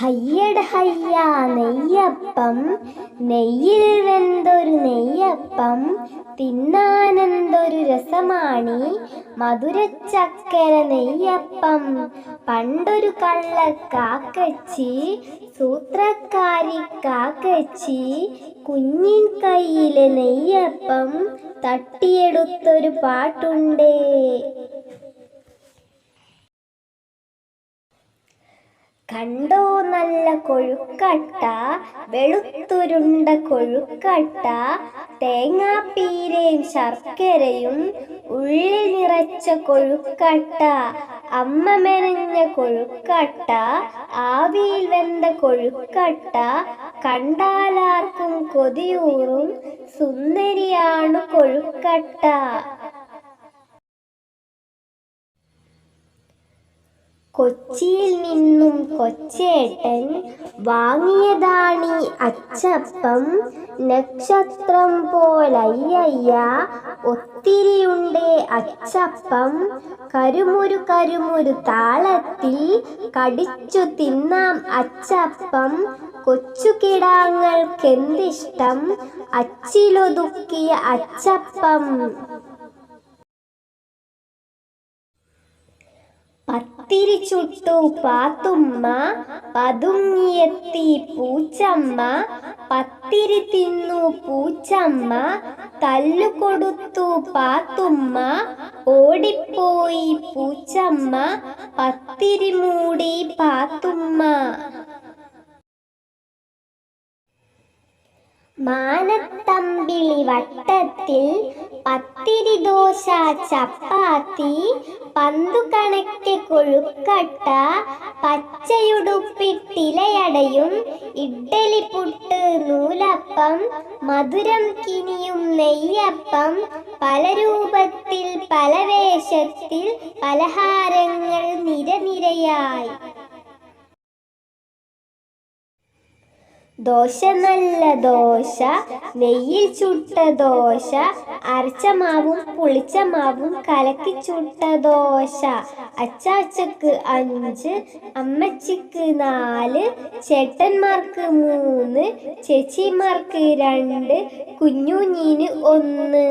ഹയ്യട ഹയ്യ നെയ്യപ്പം, നെയ്യിൽ വെന്തൊരു നെയ്യപ്പം, തിന്നാനെന്തൊരു രസമാണി മധുരച്ചക്കര നെയ്യപ്പം. പണ്ടൊരു കള്ളക്കാക്കച്ചി, സൂത്രക്കാരി കാക്കച്ചി, കുഞ്ഞിൻ കയ്യിലെ നെയ്യപ്പം തട്ടിയെടുത്തൊരു പാട്ടുണ്ടേ. കണ്ടോ നല്ല കൊഴുക്കട്ട, വെളുത്തുരുണ്ട കൊഴുക്കട്ട, തേങ്ങാപ്പീരയും ശർക്കരയും ഉള്ളിൽ നിറച്ച കൊഴുക്കട്ട, അമ്മ മെനഞ്ഞ കൊഴുക്കട്ട, ആവിയിൽ വെന്ത കൊഴുക്കട്ട, കണ്ടാലാർക്കും കൊതിയൂറും സുന്ദരിയാണു കൊഴുക്കട്ട. കൊച്ചിയിൽ നിന്നും കൊച്ചേട്ടൻ വാങ്ങിയതാണീ അച്ചപ്പം, നക്ഷത്രം പോലയ്യയ്യ ഒത്തിരിയുണ്ടേ അച്ചപ്പം. കരുമുരു കരുമുരു താളത്തിൽ കടിച്ചു തിന്നാം അച്ചപ്പം, കൊച്ചുകിടാങ്ങൾക്കെന്തിഷ്ടം അച്ചിലൊതുക്കിയ അച്ചപ്പം. പത്തിരി ചുട്ടു പാത്തുമ്മ, പതുങ്ങിയെത്തി പൂച്ചമ്മ, പത്തിരി തിന്നു പൂച്ചമ്മ, തല്ലുകൊടുത്തു പാത്തുമ്മ, ഓടിപ്പോയി പൂച്ചമ്മ, പത്തിരി മൂടി പാത്തുമ്മ. മാനത്തമ്പിളി വട്ടത്തിൽ പത്തിരി ദോശ ചപ്പാത്തി, പന്തു കണക്കെ കൊഴുക്കട്ട, പച്ചയുടുപ്പിട്ടിലയടയും ഇഡ്ഡലി പുട്ട് നൂലപ്പം, മധുരം കിനിയും നെയ്യപ്പം, പല രൂപത്തിൽ പല വേഷത്തിൽ പലഹാരങ്ങൾ നിരനിരയായി. ദോശ നല്ല ദോശ, നെയ്യിൽ ചുട്ട ദോശ, അരച്ച മാവും പുളിച്ച മാവും കലക്കി ചുട്ട ദോശ. അച്ചാച്ചക്ക് 5, അമ്മച്ചിക്ക് 4, ചേട്ടന്മാർക്ക് 3, ചേച്ചിമാർക്ക് 2, കുഞ്ഞുഞ്ഞീന് 1.